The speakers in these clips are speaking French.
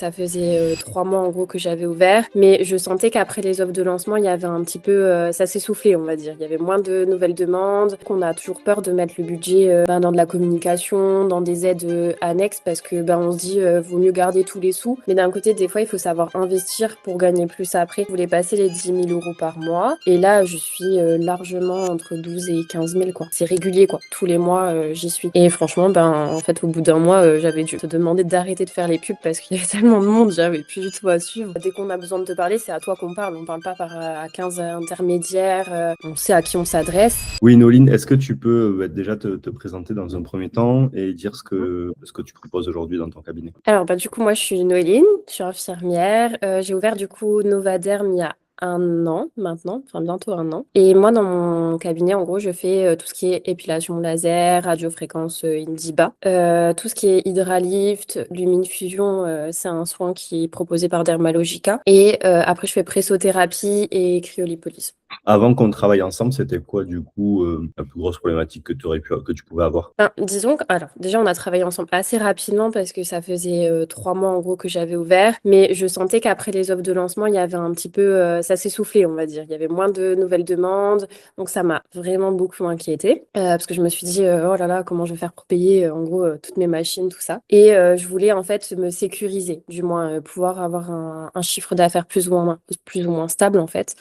Ça faisait 3 mois en gros que j'avais ouvert, mais je sentais qu'après les offres de lancement, il y avait un petit peu, ça s'essoufflait, on va dire. Il y avait moins de nouvelles demandes, qu'on a toujours peur de mettre le budget dans de la communication, dans des aides annexes, parce que on se dit vaut mieux garder tous les sous. Mais d'un côté, des fois, il faut savoir investir pour gagner plus après. Je voulais passer les 10 000 € par mois, et là, je suis largement entre 12 et 15 000, quoi. C'est régulier, quoi. Tous les mois, j'y suis. Et franchement, en fait, au bout d'un mois, j'avais dû te demander d'arrêter de faire les pubs parce qu'il y avait tellement de monde, j'avais plus du tout à suivre. Dès qu'on a besoin de te parler, c'est à toi qu'on parle. On parle pas à 15 intermédiaires. On sait à qui on s'adresse. Oui, Noline, est-ce que tu peux déjà te présenter dans un premier temps et dire ce que tu proposes aujourd'hui dans ton cabinet? Alors, du coup, moi, je suis Noéline, je suis infirmière. J'ai ouvert, du coup, Novaderm il y a 1 an maintenant, enfin bientôt 1 an. Et moi, dans mon cabinet, en gros, je fais tout ce qui est épilation laser, radiofréquence Indiba. Tout ce qui est Hydralift, Luminefusion, c'est un soin qui est proposé par Dermalogica. Et après, je fais pressothérapie et cryolipolyse. Avant qu'on travaille ensemble, c'était quoi du coup la plus grosse problématique que tu pouvais avoir? Disons que, alors, déjà, on a travaillé ensemble assez rapidement parce que ça faisait 3 mois en gros que j'avais ouvert, mais je sentais qu'après les offres de lancement, il y avait un petit peu, ça s'essoufflait, on va dire. Il y avait moins de nouvelles demandes, donc ça m'a vraiment beaucoup inquiétée parce que je me suis dit, oh là là, comment je vais faire pour payer en gros toutes mes machines, tout ça. Et je voulais en fait me sécuriser, du moins pouvoir avoir un chiffre d'affaires plus ou moins stable en fait.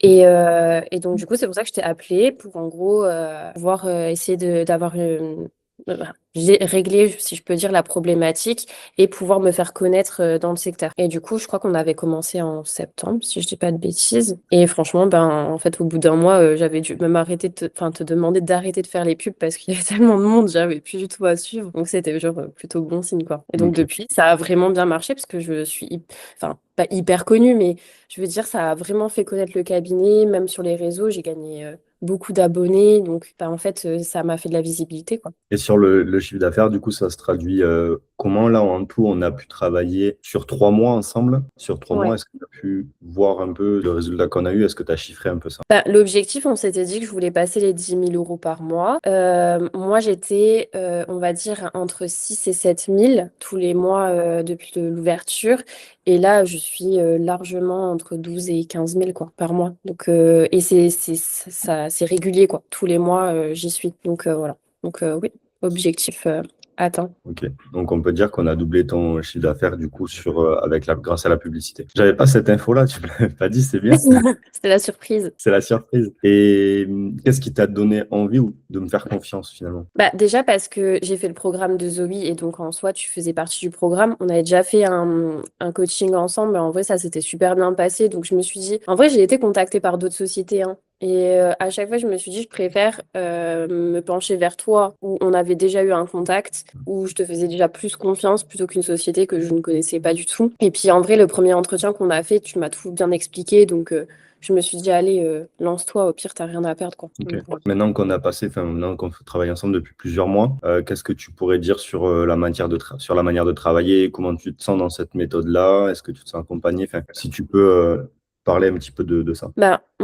Et donc, du coup, c'est pour ça que je t'ai appelé pour, en gros, pouvoir essayer d'avoir régler, si je peux dire, la problématique et pouvoir me faire connaître dans le secteur. Et du coup, je crois qu'on avait commencé en septembre, si je dis pas de bêtises. Et franchement, en fait, au bout d'un mois, j'avais dû même te demander d'arrêter de faire les pubs parce qu'il y avait tellement de monde, j'avais plus du tout à suivre. Donc, c'était genre plutôt bon signe, quoi. Et donc, Ok. depuis, ça a vraiment bien marché parce que je suis, enfin, pas hyper connue, mais je veux dire, ça a vraiment fait connaître le cabinet, même sur les réseaux, j'ai gagné beaucoup d'abonnés, donc en fait, ça m'a fait de la visibilité, quoi. Et sur le chiffre d'affaires, du coup, ça se traduit comment là en tout, on a pu travailler sur 3 mois ensemble? Sur trois Ouais. mois, est-ce qu'on a pu voir un peu le résultat qu'on a eu? Est-ce que tu as chiffré un peu ça? L'objectif, on s'était dit que je voulais passer les 10 000 € par mois. Moi, j'étais, on va dire, entre 6 et 7 000 tous les mois depuis l'ouverture. Et là, je suis largement entre 12 et 15 000 quoi, par mois. Donc, et c'est régulier, quoi. Tous les mois, j'y suis. Donc, voilà. Donc, oui, objectif atteint. Ok, donc on peut dire qu'on a doublé ton chiffre d'affaires du coup grâce à la publicité. J'avais pas cette info-là, tu me l'avais pas dit, c'est bien. C'était la surprise. C'est la surprise. Et qu'est-ce qui t'a donné envie de me faire confiance finalement? Déjà parce que j'ai fait le programme de Zoe et donc en soi tu faisais partie du programme. On avait déjà fait un coaching ensemble, mais en vrai ça s'était super bien passé. Donc je me suis dit, en vrai j'ai été contactée par d'autres sociétés, hein. Et à chaque fois je me suis dit je préfère me pencher vers toi où on avait déjà eu un contact, où je te faisais déjà plus confiance plutôt qu'une société que je ne connaissais pas du tout. Et puis en vrai le premier entretien qu'on a fait, tu m'as tout bien expliqué. Donc je me suis dit allez lance-toi, au pire t'as rien à perdre, quoi. Ok. Donc, voilà. Maintenant qu'on travaille ensemble depuis plusieurs mois, qu'est-ce que tu pourrais dire sur sur la manière de travailler? Comment tu te sens dans cette méthode-là? Est-ce que tu te sens accompagné? Enfin, si tu peux parler un petit peu de ça.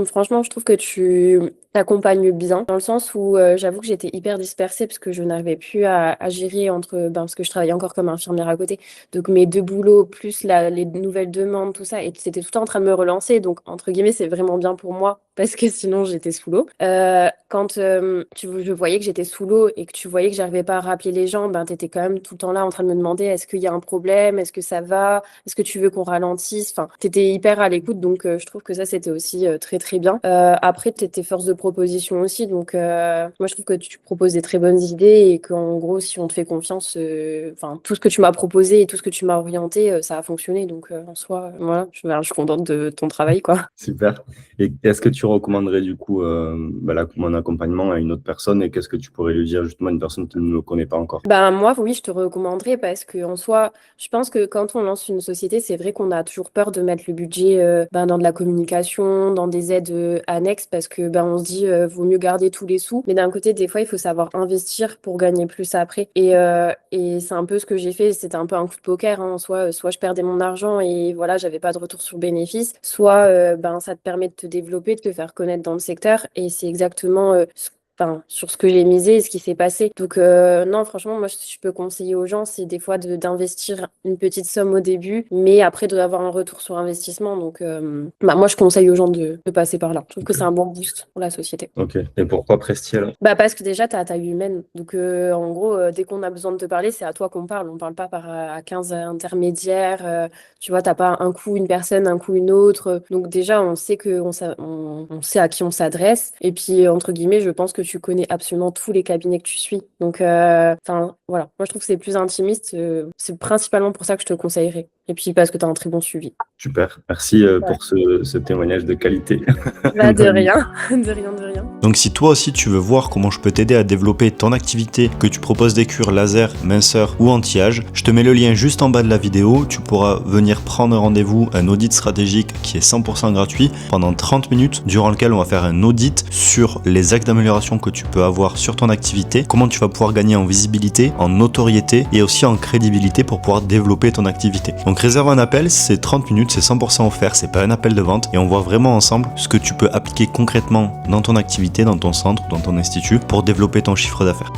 Franchement, je trouve que tu t'accompagnes bien, dans le sens où j'avoue que j'étais hyper dispersée parce que je n'arrivais plus à gérer entre, parce que je travaillais encore comme infirmière à côté, donc mes deux boulots, plus les nouvelles demandes, tout ça, et c'était tout le temps en train de me relancer, donc entre guillemets, c'est vraiment bien pour moi, parce que sinon j'étais sous l'eau. Quand je voyais que j'étais sous l'eau et que tu voyais que j'arrivais pas à rappeler les gens, t'étais quand même tout le temps là en train de me demander est-ce qu'il y a un problème, est-ce que ça va, est-ce que tu veux qu'on ralentisse? Enfin, t'étais hyper à l'écoute, donc je trouve que ça, c'était aussi très, très bien. Après, t'étais force de proposition aussi, donc moi, je trouve que tu proposes des très bonnes idées et qu'en gros, si on te fait confiance, enfin, tout ce que tu m'as proposé et tout ce que tu m'as orienté, ça a fonctionné. Donc, en soi, voilà, je suis contente de ton travail, quoi. Super. Et est-ce que tu recommanderais du coup mon accompagnement à une autre personne et qu'est-ce que tu pourrais lui dire justement à une personne qui ne le connaît pas encore? Moi, oui, je te recommanderais parce que en soi, je pense que quand on lance une société, c'est vrai qu'on a toujours peur de mettre le budget dans de la communication, dans des aides annexes parce que on se dit vaut mieux garder tous les sous. Mais d'un côté, des fois, il faut savoir investir pour gagner plus après. Et c'est un peu ce que j'ai fait. C'était un peu un coup de poker, hein. Soit je perdais mon argent et voilà, j'avais pas de retour sur bénéfice. Soit ça te permet de te développer, de te faire connaître dans le secteur. Et c'est exactement enfin, sur ce que j'ai misé et ce qui s'est passé. Donc, non, franchement, moi, je peux conseiller aux gens, c'est des fois d'investir une petite somme au début, mais après d'avoir un retour sur investissement. Donc, bah, moi, je conseille aux gens de passer par là. Je trouve que c'est un bon boost pour la société. Ok. Et pourquoi Presti alors? Bah parce que déjà, tu as ta taille humaine. Donc, en gros, dès qu'on a besoin de te parler, c'est à toi qu'on parle. On parle pas à 15 intermédiaires. Tu vois, t'as pas un coup une personne, un coup une autre. Donc, déjà, on sait on sait à qui on s'adresse. Et puis, entre guillemets, je pense que tu connais absolument tous les cabinets que tu suis. Donc, enfin, voilà. Moi, je trouve que c'est plus intimiste. C'est principalement pour ça que je te conseillerais. Et puis, parce que tu as un très bon suivi. Super. Merci Ouais. pour ce témoignage de qualité. Bah, de rien. De rien, de rien. Donc si toi aussi tu veux voir comment je peux t'aider à développer ton activité, que tu proposes des cures laser, minceur ou anti-âge, je te mets le lien juste en bas de la vidéo. Tu pourras venir prendre rendez-vous, un audit stratégique qui est 100% gratuit pendant 30 minutes, durant lequel on va faire un audit sur les axes d'amélioration que tu peux avoir sur ton activité, comment tu vas pouvoir gagner en visibilité, en notoriété et aussi en crédibilité pour pouvoir développer ton activité. Donc réserve un appel, c'est 30 minutes, c'est 100% offert, c'est pas un appel de vente et on voit vraiment ensemble ce que tu peux appliquer concrètement dans ton activité, dans ton centre, dans ton institut pour développer ton chiffre d'affaires.